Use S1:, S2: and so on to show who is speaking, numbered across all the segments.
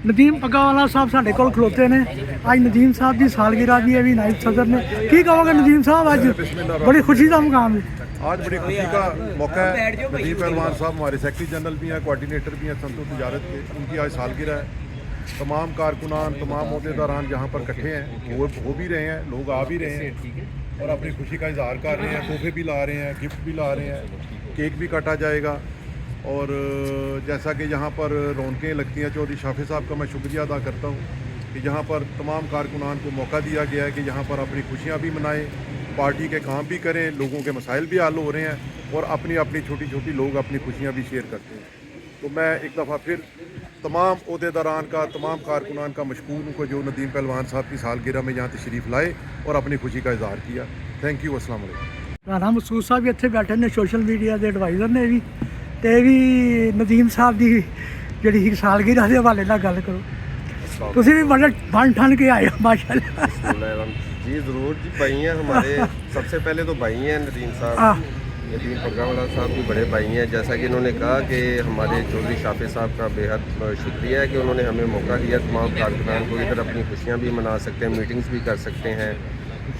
S1: ਨਦੀਮ ਪੱਗਾਵਾਲਾ ਸਾਹਿਬ ਸਾਡੇ ਕੋਲ ਖਲੋਤੇ ਨੇ। ਅੱਜ ਨਦੀਮ ਸਾਹਿਬ ਦੀ ਸਾਲਗਿਰह ਵੀ ਹੈ ਵੀ ਨਾਇਬ ਸਦਰ ਨੇ। ਕੀ ਕਹੋਗੇ ਨਦੀਮ ਸਾਹਿਬ, ਅੱਜ ਬੜੀ खुशी का मुकाम है?
S2: आज बड़ी खुशी का मौका है। नदीम पहलवान साहब हमारे सेक्रेटरी जनरल भी हैं, कोऑर्डिनेटर भी हैं संतों तजारत के। उनकी आज सालगिरह है। तमाम कारकुनान, तमाम अहदेदारान जहाँ पर इकट्ठे हैं, वो हो भी रहे हैं, लोग आ भी रहे हैं और अपनी खुशी का इजहार कर रहे हैं। तोहफे भी ला रहे हैं, गिफ्ट भी ला रहे हैं, केक भी काटा जाएगा। और जैसा कि यहाँ पर रौनकें लगती हैं, चौधरी शाफी साहब का मैं शुक्रिया अदा करता हूँ कि यहाँ पर तमाम कारकुनान को मौका दिया गया है कि यहाँ पर अपनी खुशियाँ भी मनाएं, पार्टी के काम भी करें, लोगों के मसाइल भी हल हो रहे हैं और अपनी अपनी छोटी छोटी लोग अपनी खुशियाँ भी शेयर करते हैं। तो मैं एक दफ़ा फिर तमाम अहदेदारान का, तमाम कारकुनान का मशकूर हूँ कि जो नदीम पहलवान साहब की सालगिरह में यहाँ तशरीफ़ लाए और अपनी खुशी का इजहार किया। Thank you. अस्सलाम वालेकुम।
S1: ਰਾਣਾ ਮਸੂਦ ਸਾਹਿਬ ਵੀ ਇੱਥੇ ਬੈਠੇ ਨੇ, ਸੋਸ਼ਲ ਮੀਡੀਆ ਦੇ ਐਡਵਾਈਜ਼ਰ ਨੇ ਵੀ, ਤੇ ਇਹ ਵੀ ਨਦੀਮ ਸਾਹਿਬ ਦੀ ਜਿਹੜੀ ਸਾਲਗਿਰਹ ਦੇ ਹਵਾਲੇ ਨਾਲ ਗੱਲ ਕਰੋ। ਤੁਸੀਂ ਵੀ ਬੜੇ ਬਣ ਠਣ ਕੇ ਆਏ ਹੋ ਮਾਸ਼ਾਅੱਲਾ।
S3: जी ज़रूर जी, भाई हैं हमारे। सबसे पहले तो भाई हैं नदीम साहब, नदीम पग्गावाला साहब भी बड़े भाई हैं। जैसा कि इन्होंने कहा कि हमारे चौधरी शाफी साहब का बेहद शुक्रिया है कि उन्होंने हमें मौका दिया। तमाम कारकुनान को इधर अपनी खुशियाँ भी मना सकते हैं, मीटिंग्स भी कर सकते हैं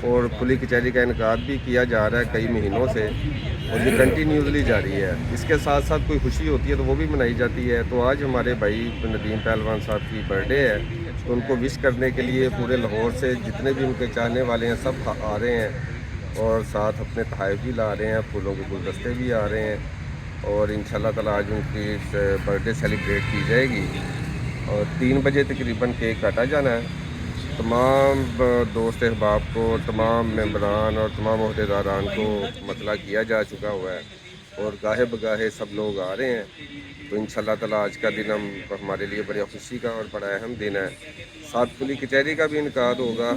S3: और खुली कचहरी का इनकाद भी किया जा रहा है कई महीनों से और ये कंटिन्यूसली जारी है। इसके साथ साथ कोई खुशी होती है तो वो भी मनाई जाती है। तो आज हमारे भाई नदीम पहलवान साहब की बर्थडे है, तो उनको विश करने के लिए पूरे लाहौर से जितने भी उनके चाहने वाले हैं सब आ रहे हैं और साथ अपने तोहफे भी ला रहे हैं, फूलों के गुलदस्ते भी आ रहे हैं और इंशाल्लाह ताला आज उनकी बर्थडे सेलिब्रेट की जाएगी और 3 बजे तकरीबन केक काटा जाना है। तमाम दोस्त अहबाब को, तमाम मेंबरान और तमाम अहदेदारान को मतला किया जा चुका हुआ है और गाहे बगाहे सब लोग आ रहे हैं। तो इंशाल्लाह ताला आज का दिन हमारे लिए बड़ी खुशी का और बड़ा अहम दिन है। साथ खुली कचहरी का भी इनकाद होगा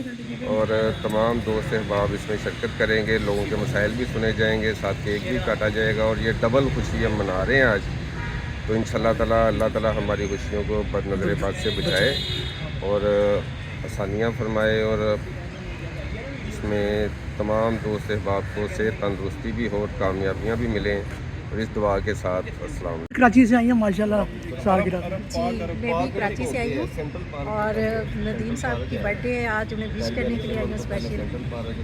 S3: और तमाम दोस्त अहबाब इसमें शिरकत करेंगे, लोगों के मसाइल भी सुने जाएंगे, साथ केक भी काटा जाएगा और ये डबल खुशी हम मना रहे हैं आज। तो इंशाल्लाह ताला अल्लाह ताला हमारी खुशियों को बदनज़र बात से बचाए और आसानियाँ फरमाए और इसमें तमाम दोस्त अहबाब को सेहत तंदरुस्ती भी हो और कामयाबियाँ भी मिलें और इस दुआ के साथ अस्सलाम।
S1: कराची से आई हैं माशाल्लाह सालगिरह।
S4: जी, मैं भी कराची से आई हूँ और नदीम साहब की बर्थडे है आज, उन्हें विश करने के लिए आई हूँ स्पेशल।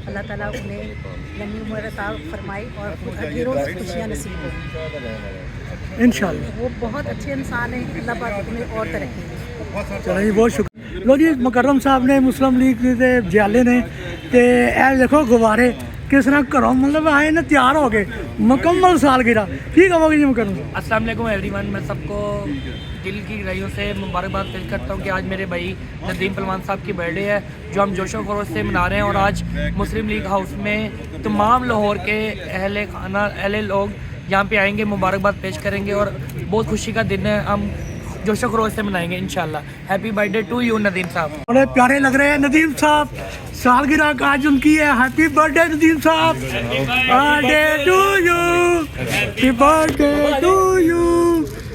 S4: अल्लाह ताला उन्हें लंबी उम्र अता फरमाए और हर रोज़ खुशियाँ नसीब हो
S1: इंशाल्लाह।
S4: वो बहुत अच्छे इंसान हैं, अल्लाह पाक उन्हें और तरक्की दे।
S1: चलो जी, बहुत शुक्रिया। लो जी, मुकर्रम साहब ने मुस्लिम लीग के जियाले ने ते ए देखो गुब्बारे किस तरह घरों मतलब आए ने तैयार हो गए, मुकम्मल सालगिरह। ठीक है जी मुकर्रम।
S5: अस्सलाम वालेकुम एवरीवन। मैं सबको दिल की गहराइयों से मुबारकबाद पेश करता हूँ कि आज मेरे भाई नदीम पहलवान साहब की बर्थडे है जो हम जोशो खरोश से मना रहे हैं और आज मुस्लिम लीग हाउस में तमाम लाहौर के अहले खाना अहले लोग यहाँ पे आएंगे, मुबारकबाद पेश करेंगे और बहुत खुशी का दिन है। हम जोशो खरोश से मनाएंगे इंशाल्लाह। Happy birthday to you Nadeem साहब।
S1: बड़े प्यारे लग रहे हैं नदीम साहब, सालगिरह का आज उनकी है। हैप्पी बर्थडे नदीम साहब, birthday to you, happy birthday to you,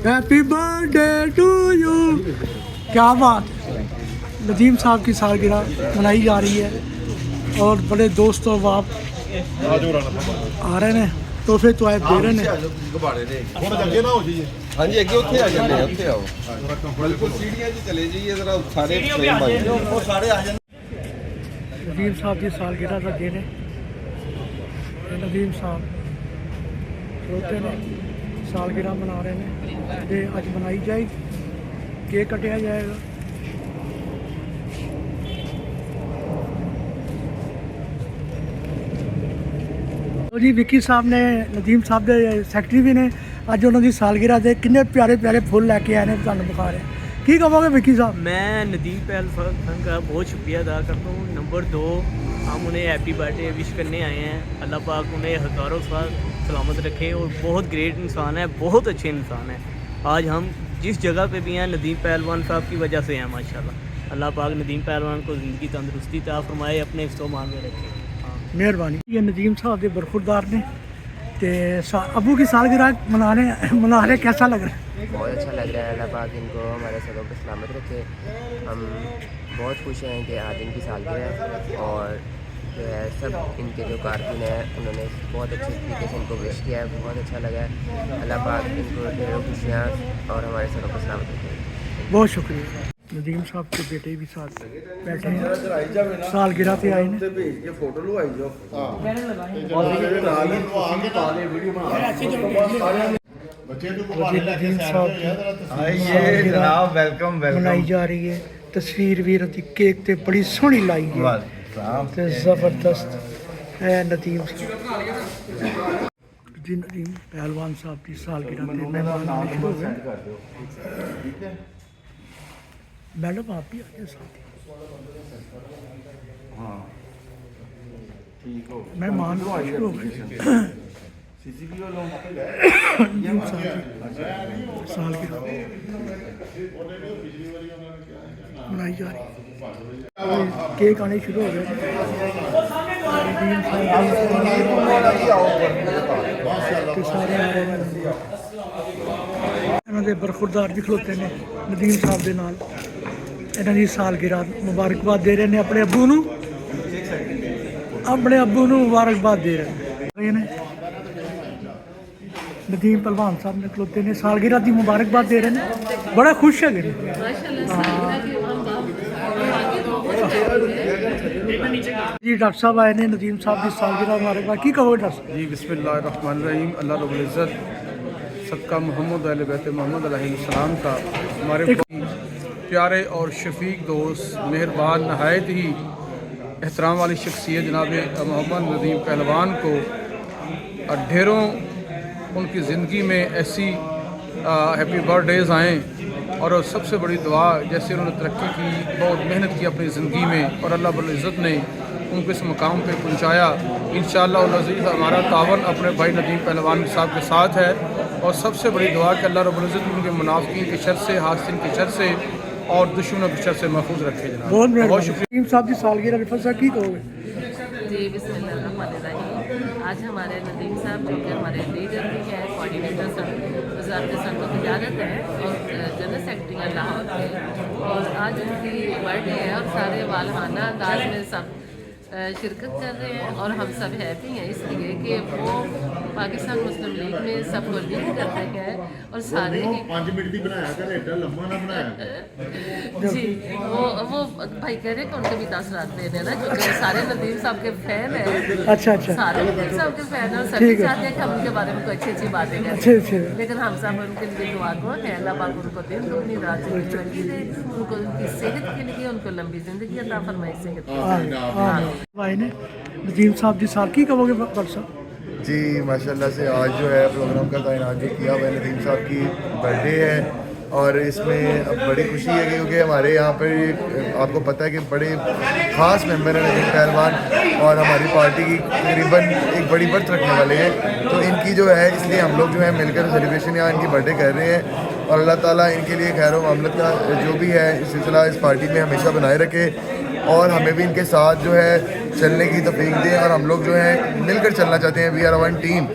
S1: happy birthday to you. क्या बात, नदीम साहब की सालगिरह मनाई जा रही है और बड़े दोस्त और बाप आ रहे हैं, तोहफे तो आए दे रहे हैं।
S3: हाँ जी, अगे उत्थे आ जाते हैं, उत्थे आओ बिल्कुल सीढ़ियाँ जी चले जाइए जरा सारे
S1: नदीम साहब की सालगिरह का दिन है। नदीम साहब खड़ोते ने, सालगिरह मना रहे हैं ते अज मनाई जाएगी, केक कटिया जाएगा। तो जी विक्की साहब ने, नदीम साहब के सैकटरी भी ने, अज उन्होंने सालगिरह के कितने प्यारे प्यारे फुल लैके आए हैं, तुहानू दिखा रहे हैं। की कहोगे विक्की साहब?
S6: मैं नदीम पहलवान का बहुत शुक्रिया अदा करता हूँ। नंबर 2, हम उन्हें हैप्पी बर्थडे विश करने आए हैं। अल्लाह पाक उन्हें हज़ारों साल सलामत रखे और बहुत ग्रेट इंसान है, बहुत अच्छे इंसान है। आज हम जिस जगह पे भी हैं नदीम पहलवान साहब की वजह से हैं माशाल्लाह। अल्लाह पाक नदीम पहलवान को ज़िंदगी तंदरुस्ती अता फरमाए, अपने इस्तेमाल में रखे।
S1: मेहरबानी। ये नदीम साहब के बरखुरदार ने ते अबू की सालगिरह मना रहे, कैसा लग रहा है?
S7: बहुत अच्छा लग रहा है। अल्लाह पाक इनको हमारे सरों पर सलामत रखे। हम बहुत खुश हैं कि आज इनकी सालगिरह है और जो है सब इनके जो कारकुन हैं उन्होंने बहुत अच्छे तरीके से इनको विश किया है, बहुत अच्छा लगा है। अल्लाह पाक इनको ढेरों खुशियाँ और हमारे सरों पर सलामत रखे।
S1: बहुत शुक्रिया। नदीम साहब के बेटे भी साथ बैठे हैं, सालगिरह पे आए हैं। नदीम साहब की
S8: जनाब वेलकम
S1: मनाई जा रही है। तस्वीर भी रती केक ते बड़ी सोहनी लाई है ते जबरदस्त है। नदीम साहब जी, नदीम पहलवान साहब की सालगिरह पे मेहमान आने शुरू हो गए। मैडम आप भी आइए साथ ही। मेहमान शुरू हो गए। नदीम साहब की सालगिरह मनाई जा रही है। केक आने शुरू हो गए। नदीम साहब के सारे आ रहे हैं। इन्हों के बरखुरदार भी खलोते हैं नदीम साहब के नाल। इन्हों की सालगिरह मुबारकबाद दे रहे हैं अपने अब्बू नूं, अपने अब्बू नूं मुबारकबाद दे रहे हैं। नदीम पहलवान साहब ने खलोते ने सालगिरह की मुबारकबाद दे रहे हैं, बड़ा खुश है। जी डॉक्टर साहब आए ने नदीम साहब की सालगिरह मुबारकबाद की कहो डॉक्टर साहब?
S9: जी बिस्मिल्लाहिर्रहमानिर्रहीम। अल्लाह रब्बुल इज़्ज़त सदका मोहम्मद अहले बैत मोहम्मद अलैहिस्सलाम का हमारे प्यारे और शफीक दोस्त मेहरबान नहायत ही एहतराम वाली शख्सियत जनाब मोहम्मद नदीम पहलवान को ढेरों उनकी ज़िंदगी में ऐसी हैप्पी बर्थडेज़ आएँ और सबसे बड़ी दुआ जैसे उन्होंने तरक्की की, बहुत मेहनत की अपनी ज़िंदगी में और अल्लाह रब्बुल इज़्ज़त ने उनको इस मकाम पे पहुँचाया। इंशाअल्लाह अज़ीज़ हमारा तावन अपने भाई नदीम पहलवान साहब के साथ है और सबसे बड़ी दुआ कि अल्लाह रब्बुल इज़्ज़त उनके मुनाफिकीन के शर से, हासिन के शर से और दुश्मनों के शर से महफूज रखे। जनाब बहुत शुक्रिया।
S1: नदीम साहब की सालगिरह रिफत साहब की कहोगे?
S10: जी बिस्मिल्लाहिर्रहमानिर्रहीम। आज हमारे नदीम साहब जो कि हमारे लीडर भी हैं, कोऑर्डिनेटर वज़ारत सनअत तिजारत है और जनरल सेक्रेटरी हैं लाहौर के, और आज उनकी बर्थडे है और सारे वालहाना अंदाज में सब शिरकत कर रहे हैं और हम सब हैप्पी हैं इसलिए कि वो पाकिस्तान मुस्लिम लीग में सबको लीड करते हैं और सारे ही 5 मिनट की बनाया कर, एडा लंबा ना बनाया जी। वो भाई कह रहे कि उनके भी 10 रात दे देना क्योंकि सारे नदीम साहब के फैन हैं।
S1: अच्छा अच्छा,
S10: सारे नदीम साहब के फैन हैं और सभी चाहते हैं कि हम उनके बारे में कोई अच्छी अच्छी बातें करें, लेकिन हम सब उनके लिए दुआ को है अल्लाह पाक उनको दिन दुगनी रात चौगनी दे, उनको उनकी सेहत के लिए उनको लंबी ज़िंदगी अता फरमाए। सेहत
S1: भाई ने नदीम साहब जी साल की कहोगे डॉक्टर साहब?
S2: जी माशाल्लाह से आज जो है प्रोग्राम का तैनात जो किया हुआ है, नदीम साहब की बर्थडे है और इसमें अब बड़ी खुशी है क्योंकि हमारे यहाँ पर आपको पता है कि बड़े ख़ास मेंबर हैं नदीम पहलवान और हमारी पार्टी की तकरीबन एक बड़ी बर्थ रखने वाले हैं, तो इनकी जो है इसलिए हम लोग जो है मिलकर सेलिब्रेशन यहाँ इनकी बर्थडे कर रहे हैं और अल्लाह ताला इनके लिए खैर व मामलत का जो भी है सिलसिला इस पार्टी में हमेशा बनाए रखे और हमें भी इनके साथ जो है चलने की तौफीक दें और हम लोग जो है मिलकर चलना चाहते हैं। वी आर वन टीम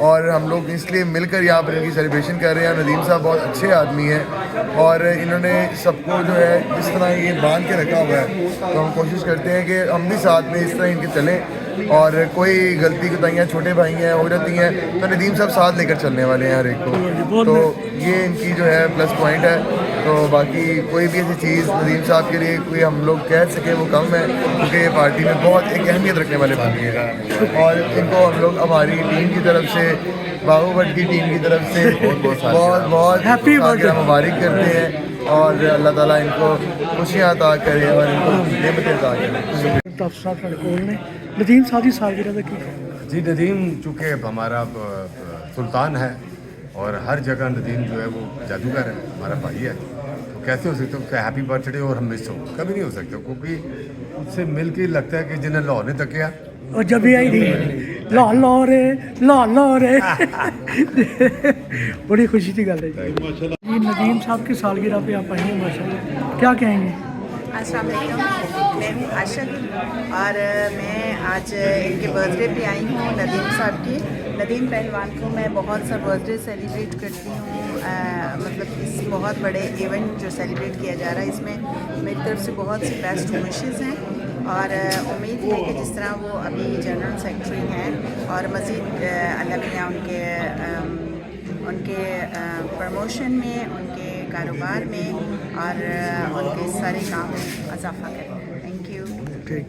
S2: और हम लोग इसलिए मिलकर यहाँ पर इनकी सेलिब्रेशन कर रहे हैं। नदीम साहब बहुत अच्छे आदमी हैं और इन्होंने सबको जो है इस तरह ये बांध के रखा हुआ है, तो हम कोशिश करते हैं कि हम भी साथ में इस तरह इनके चलें और कोई गलती कोताहियाँ छोटे भाई हैं हो जाती हैं तो नदीम साहब साथ लेकर चलने वाले हैं हर एक को, तो ये इनकी जो है प्लस पॉइंट है। तो बाकी कोई भी ऐसी चीज़ नदीम साहब के लिए कोई हम लोग कह सकें वो कम है क्योंकि ये पार्टी में बहुत एक अहमियत रखने वाले बन गए हैं और इनको हम लोग हमारी टीम की तरफ से, बाबू भट्ट की टीम की तरफ से बहुत बहुत हैप्पी बर्थडे मुबारक करते हैं और अल्लाह ताला इनको खुशियाँ अता करे और इनको नेमतें अता करे।
S1: डॉक्टर साहब ने नदीम साहब की सालगिरह की
S8: जी नदीम चूँकि हमारा सुल्तान है और हर जगह नदीम जो है वो जादूगर है, हमारा भाई है, तो कैसे हो सकते हो कि हैप्पी बर्थडे और हम मिस हो, कभी नहीं हो सकते क्योंकि उससे मिल के लगता है कि जिन्हें लाहौर ने तकिया
S1: और जब भी आई थी ला रे बड़ी खुशी की गल है जी। नदीम साहब की सालगिरह पे आप आई हैं माशाल्लाह, क्या कहेंगे?
S11: अस्सलाम वालेकुम, मैं हूँ आशा और मैं आज इनके बर्थडे पे आई हूँ नदीम साहब की। नदीम पहलवान को मैं बहुत सा बर्थडे सेलिब्रेट करती हूँ, मतलब इस बहुत बड़े इवेंट जो सेलिब्रेट किया जा रहा है इसमें मेरी तरफ से बहुत सी बेस्ट विशेज़ हैं और उम्मीद है कि जिस तरह वो अभी जनरल सेक्रेटरी हैं और मज़ीद अल्लाह मियाँ उनके प्रमोशन में, उनके कारोबार में और उनके सारे काम में इजाफा करें। Thank you.
S1: ठीक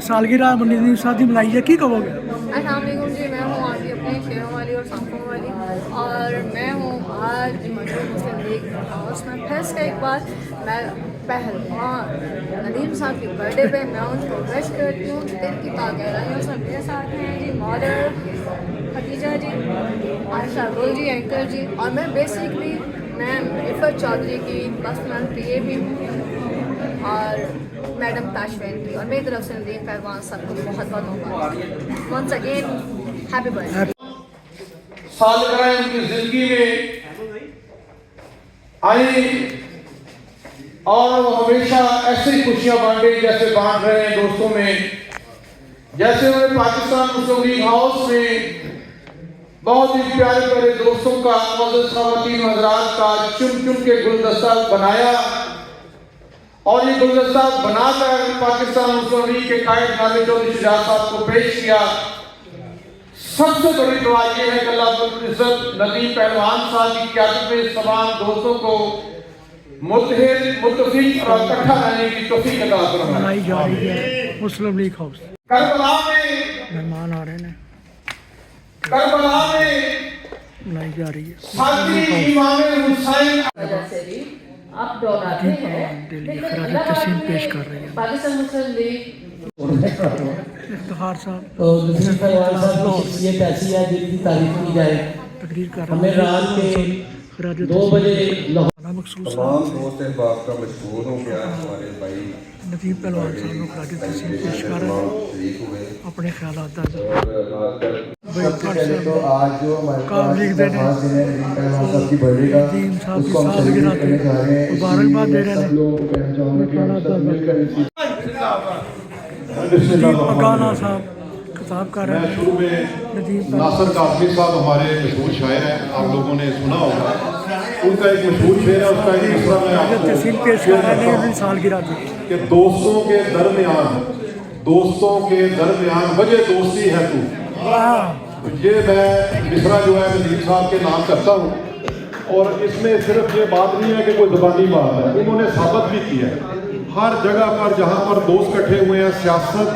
S1: सालगिरह नदीम साहब की मनाई है, की कहोगे?
S12: अस्सलाम वालेकुम जी, मैं हूँ आपकी अपनी शेरों वाली और सांपों वाली, और मैं हूँ आज मौजूद मुस्लिम लीग हाउस में फिर से एक बार मैं पहलवान नदीम साहब की बर्थडे पे मैं उनको विश करती हूँ। दिल की गहराइयों से मेरे साथ हैं जी मॉडल खदीजा जी, आयशा गुल जी, एंकर जी, और मैं बेसिकली मैं इफ़त चौधरी की पर्सनल PA भी हूँ, और मैडम ताशवेन की, और मेरी तरफ से नदीम पहलवान साहब को बहुत बहुत मुबारक। Once again happy birthday.
S9: सालगिरह उनकी जिंदगी में आई और वो हमेशा ऐसे ही खुशियां बांटे जैसे बांट रहे हैं दोस्तों में। जैसे उन्होंने पाकिस्तान मुस्लिम लीग हाउस में बहुत ही प्यारे प्यारे दोस्तों का, मुअज़्ज़ज़ ख़वातीन व हज़रात का चुन चुन के गुलदस्ता बनाया, और ये गुलदस्ता बनाकर पाकिस्तान मुस्लिम लीग के कायद नाज़िर चौधरी शुजात साहब को पेश किया। सबसे बड़ी दुआ ये है कि अल्लाह रब्बुल इज़्ज़त नदीम पहलवान साहब की क़यादत में तमाम दोस्तों को मुत्तहिद, मुत्तफ़िक़ और इकट्ठा रहने की तौफ़ीक़ अता फरमाए।
S1: मनाई जा रही है मुस्लिम लीग हाउस,
S9: करबला में
S1: मेहमान आ रहे हैं,
S9: करबला में
S1: मनाई जा रही है
S9: साथी इमाम हुसैन
S10: आप दोहराते हैं, लेकिन अल्लाह
S1: तस्लीम पेश कर रही है
S10: पाकिस्तान मुस्लिम लीग
S1: इफ्तिखार साहब
S13: तो नदीम पहलवान साहब की शख्सियत ऐसी है जिनकी तारीफ की जाए।
S1: तकरीर कर
S13: हमें रात के 2 बजे
S1: मखसूस
S3: तमाम दोस्त अहबाब का मशहूर हो गया हमारे भाई
S1: नदीम पहलवान साहब को खराज तस्लीम पेश कर रहे हैं अपने ख्यालात
S13: सबसे पहले तो आज जो हमारे पास
S1: लिख देने
S13: नदीम पहलवान साहब की बर्थडे का
S1: नदीम साहब की
S13: उसको हम
S1: सालगिरह
S13: सेलिब्रेट करने जा रहे हैं।
S1: मुबारकबाद दे रहे हैं।
S13: सब लोगों को कहना चाहूँगा कि हम सब मिलकर इसी
S1: नदीम पगाना साहब खिताब कर रहे
S2: मैं
S1: हैं।
S2: शुरू में
S1: नदीम
S2: नासिर कासमी साहब हमारे मशहूर शायर हैं, आप लोगों ने सुना होगा, उनका एक मशहूर शेर है, उसका एक दूसरा मैं आपको
S1: तस्लीम पेश कर रहे हैं अपनी सालगिरह की
S2: कि दोस्तों के दरमियान वजह दोस्ती है तू। ये मैं मिसरा जो है नदीम साहब के नाम करता हूँ, और इसमें सिर्फ ये बात नहीं है कि कोई ज़बानी बात है, इन्होंने साबित भी किया है हर जगह पर जहाँ पर दोस्त इकट्ठे हुए हैं। सियासत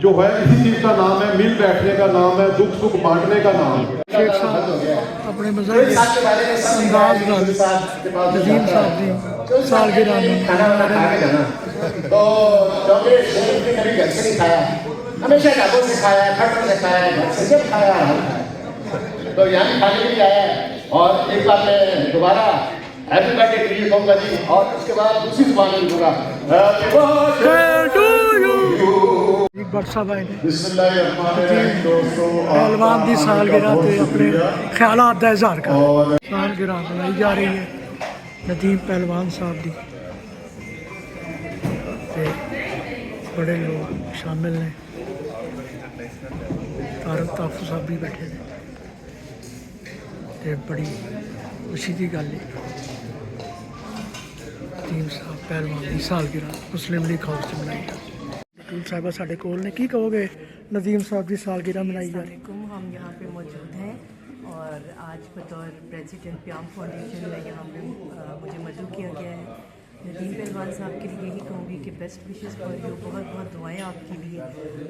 S2: जो है इसी चीज़ का नाम है, मिल बैठने का नाम है, दुख सुख बांटने का नाम है।
S1: शेख साहब अपने मज़हब के अंदाज नाल नदीम साहब की सालगिरह में
S13: तो चॉकलेट कभी घर से नहीं खाया, हमेशा ढाबों से खाया है, खटर से खाया है, घर से जब खाया है तो यहाँ खाने के लिए आया है। और एक बार मैं दोबारा हैप्पी बर्थडे के लिए कहूँगा जी, और उसके बाद दूसरी जुबान में दूंगा हैप्पी
S1: पहलवान की सालगिरह से अपने ख्यालात का इजहार कर सालगिरह मनाई जा रही है नदीम पहलवान साहब की, बड़े लोग शामिल ने, तारक ताफू साहब भी बैठे हैं, ते बड़ी खुशी की गल है नदीम साहब पहलवान की सालगिरह मुस्लिम लीग हाउस से मनाई जा रही है। साहिबा साढ़े कोल ने की कहोगे नदीम साहब की सालगिरह मनाई जा रही है?
S4: हम यहाँ पे मौजूद हैं और आज बतौर प्रेसिडेंट प्याम फाउंडेशन में यहाँ पे मुझे मदऊ किया गया है। नदीम पहलवान साहब के लिए यही कहूँगी कि बेस्ट विशेस फॉर यू, बहुत बहुत दुआएं आपके लिए,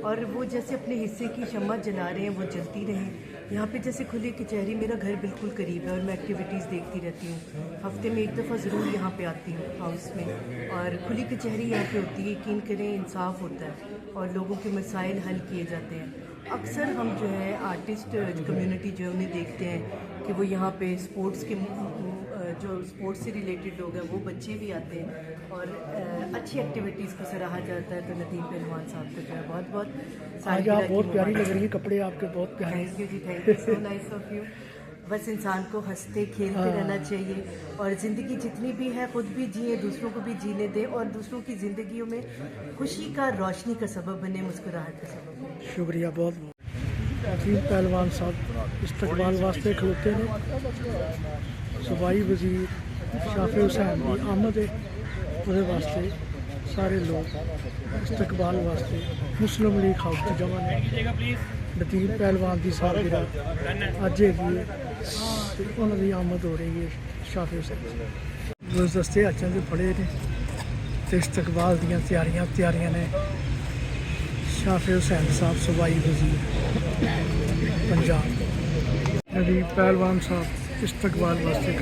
S4: और वो जैसे अपने हिस्से की शम्मा जला रहे हैं वो जलती रहें। यहाँ पे जैसे खुली कचहरी, मेरा घर बिल्कुल करीब है और मैं एक्टिविटीज़ देखती रहती हूँ, हफ्ते में एक दफ़ा ज़रूर यहाँ पे आती हूँ हाउस में, और खुली कचहरी यहाँ पे होती है, यकीन करें इंसाफ होता है और लोगों के मसाइल हल किए जाते हैं। अक्सर हम जो है आर्टिस्ट कम्युनिटी जो उन्हें देखते हैं कि वो यहाँ पे स्पोर्ट्स के जो स्पोर्ट्स से रिलेटेड लोग हैं वो बच्चे भी आते हैं और अच्छी एक्टिविटीज़ को सराहा जाता है। तो नदीम पहलवान साहब को जो है बहुत बहुत
S1: आज आप बहुत प्यारी लग रही है, कपड़े आपके बहुत प्यारे।
S4: थैंक यू जी, thank you, so nice of you. बस इंसान को हंसते खेलते रहना चाहिए और ज़िंदगी जितनी भी है खुद भी जिए, दूसरों को भी जीने दें और दूसरों की ज़िंदगियों में खुशी का, रोशनी का सबब बने, मुस्कुराहट का सबब बने।
S1: शुक्रिया बहुत बहुत। नदीम पहलवान साहब इस्तकबाल वास्ते खलोते ने, सूबाई वजीर शाफी हुसैन की आमद है उसदे वास्ते सारे लोग इस्तकबाल वास्ते मुस्लिम लीग हाउस की जमा ने। नदीम पहलवान की सालगिरह अज हैगी انہوں کی آمد ہو رہی ہے شافی حسین گلدستے اچھے سے پڑے نے تو استقبال دیا تیاریاں نے شافی حسین صاحب صوبائی وزیر پنجاب ندیم پہلوان صاحب استقبال واسطے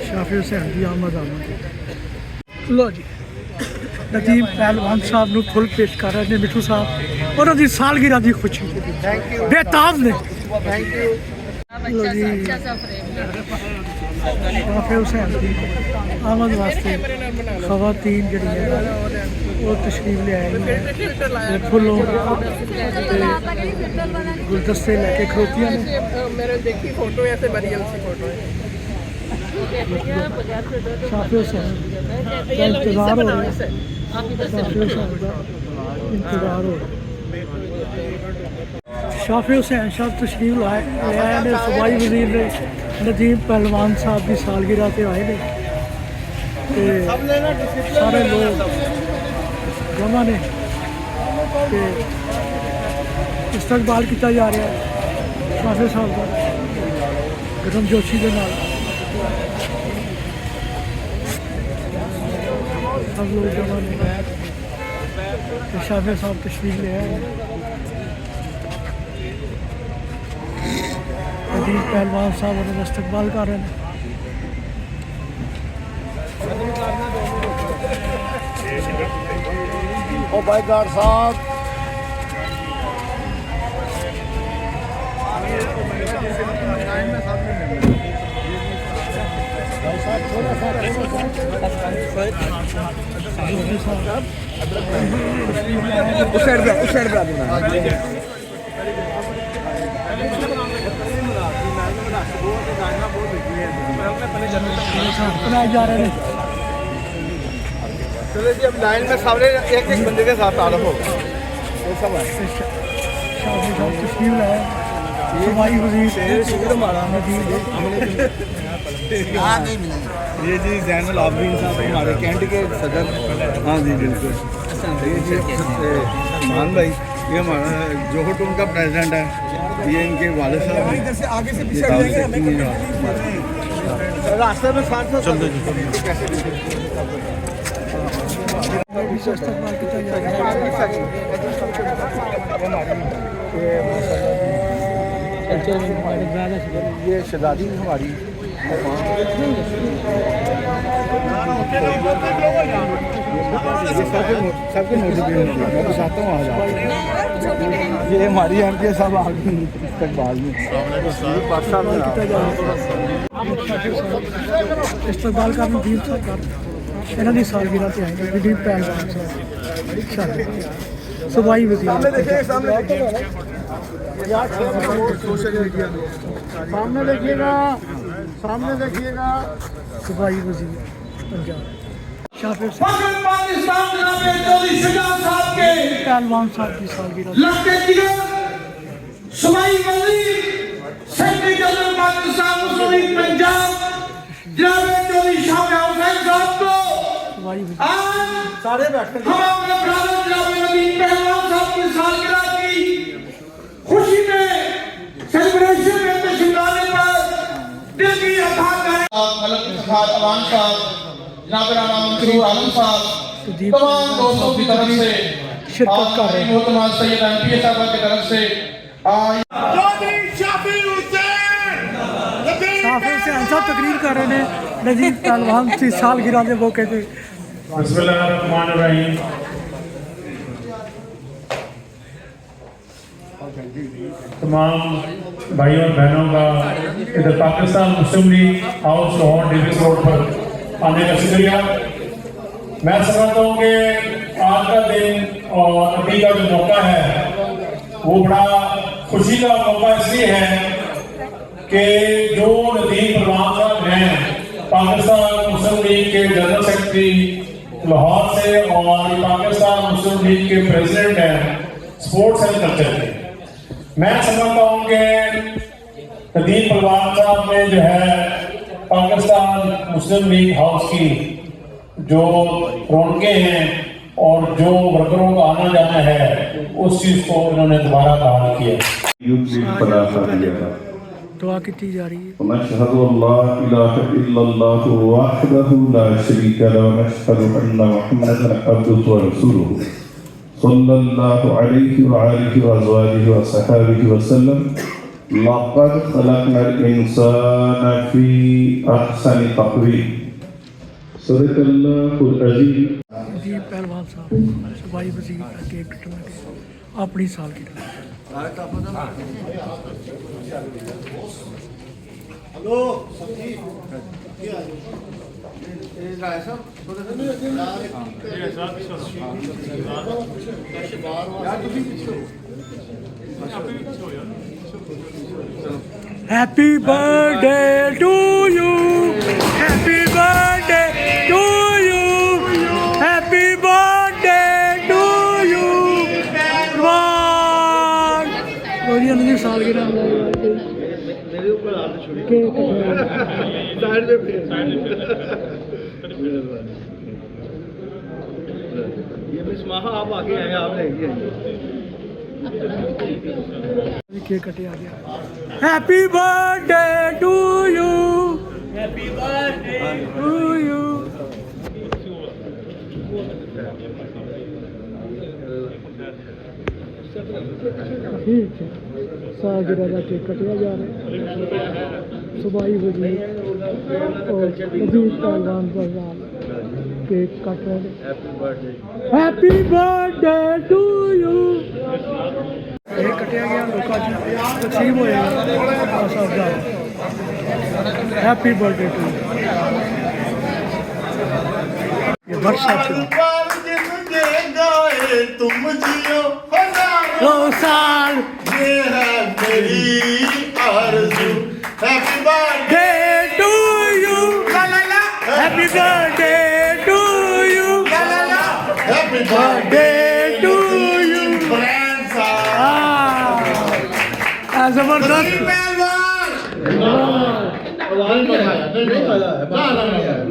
S1: شافی حسین کی آمد لو جی ندیم پہلوان صاحب نو پھول پیش کر رہے ہیں مٹھو صاحب انہوں کی سالگرہ کی خوشی بے تاب نے شافی حسین کی آمد واسطے خواتین جڑی ہے وہ تشریف لے آئی ہیں پھولوں گلدستے لے کے کھلوتی ہیں شافی حسین کا انتظار ہو رہا ہے شافی حسین صاحب تشریف لائے نے صوبائی وزیر نے ندیم پہلوان صاحب کی سالگرہ سے آئے نے سارے لوگ جمع نے استقبال کیا جا رہا ہے شافی صاحب کا گرم جوشی کے نال سب لوگ جمع نے شافی صاحب تشریف لے آئے ندیم پہلوان صاحب انہوں استقبال کر رہے ہیں
S13: او بھائی گارڈ صاحب
S1: جا رہے ہیں
S13: چلے جی اب لائن میں سامنے ایک بندے کے ساتھ تعارف ہوگا
S1: شافی صاحب تشریف لائے صوبائی وزیر
S9: یہ جی زین العابدین صاحب ہمارے کینٹ کے صدر ہاں جی بالکل مان بھائی یہ ہمارا جوہر ٹون کا پریزیڈنٹ ہے یہ ان کے والد صاحب
S13: راستے میں ساتھ
S9: یہ شہزادی ہماری سب کے نوٹیفکیشن میں بتاتا ہوں یہ ہماری ایم پی صاحب آگے استقبال میں
S1: استقبال کا ندیم صاحب کا انہوں کی سالگرہ سے آئیں گے ندیم پہلوان صاحب صوبائی وزیر
S13: سامنے دیکھیے گا
S1: صوبائی وزیر پنجاب شافی پہلوان صاحب کی سالگرہ
S14: صوبائی وزیر secretary general Pakistan Muslim league Punjab جناب چودھری شافی حسین صاحب کو
S13: سارے بیٹھے
S14: ہم اپنے برادر جناب ندیم پہلوان صاحب کی سالگرہ کی خوشی میں سیلیبریشن میں تشریف لانے پر دل کی عطا کریں
S13: ملک اسحاق عوان صاحب جناب رانا منصور عالم صاحب تمام دوستوں کی طرف سے
S1: شرکت کر رہے ہیں
S13: محترم سید ایم پی صاحب کی طرف سے
S14: شافی
S1: حسین صاحب تقریر کر رہے ہیں ندیم پہلوان کی سالگرہ کے موقع پہ
S14: بسم اللہ الرحمن الرحیم تمام بھائیوں اور بہنوں کا ادھر Pakistan Muslim League house Lahore Davis road پر آنے کا شکریہ میں سمجھتا ہوں کہ آج کا دن اور ابھی کا جو موقع ہے وہ بڑا خوشی کا موقع اس لیے ہے کہ جو ندیم پہلوان صاحب ہیں پاکستان مسلم لیگ کے جنرل سیکرٹری لاہور سے اور پاکستان مسلم لیگ کے پریزیڈنٹ ہیں سپورٹس اینڈ کلچر کے میں سمجھتا ہوں کہ ندیم پہلوان صاحب نے جو ہے پاکستان مسلم لیگ ہاؤس کی جو رونقیں ہیں اور جو ورکروں کا آنا جانا ہے اس چیز کو انہوں نے دوبارہ بحال کیا
S1: दुआ की जा रही है।
S14: ونشهد أن لا إله إلا الله وحده لا شريك له ونشهد أن محمدا عبده ورسوله صلى الله عليه وآله وأزواجه وصحبه وسلم لقد خلقنا الإنسان في أحسن تقويم صدق الله العظيم
S1: जी पहलवान साहब सबाई वजीर का केक कटवा के अपनी सालगिरह happy birthday to you, happy birthday to you, happy birthday to you. रोजिया नदी सालगिरह
S9: मेरे ऊपर हाथ छोड़ी साइड में ये मिस माहा आप आगे आए, आप लेंगे
S1: केक कटे आ गया। Happy birthday to you,
S6: happy birthday
S1: to you. ठीक है, सालगिरह का केक कटिया जा रहा है। सुबाई वजीर और नजीब पहलवान पहलवान केक कट रहे हैं। Happy birthday to you. Cake कटिया गया, लोग तकसीम होएगा साहब का। Happy birthday to you. ये वर्कशॉप
S13: तुम जियो
S1: दो साल,
S13: ये है मेरी आरज़ू। Happy birthday
S1: day to you, happy birthday to you,
S13: happy birthday
S1: to you.
S13: Friend साहब।
S1: जबरदस्त
S13: पहलवान नहीं बताया, नहीं बताया।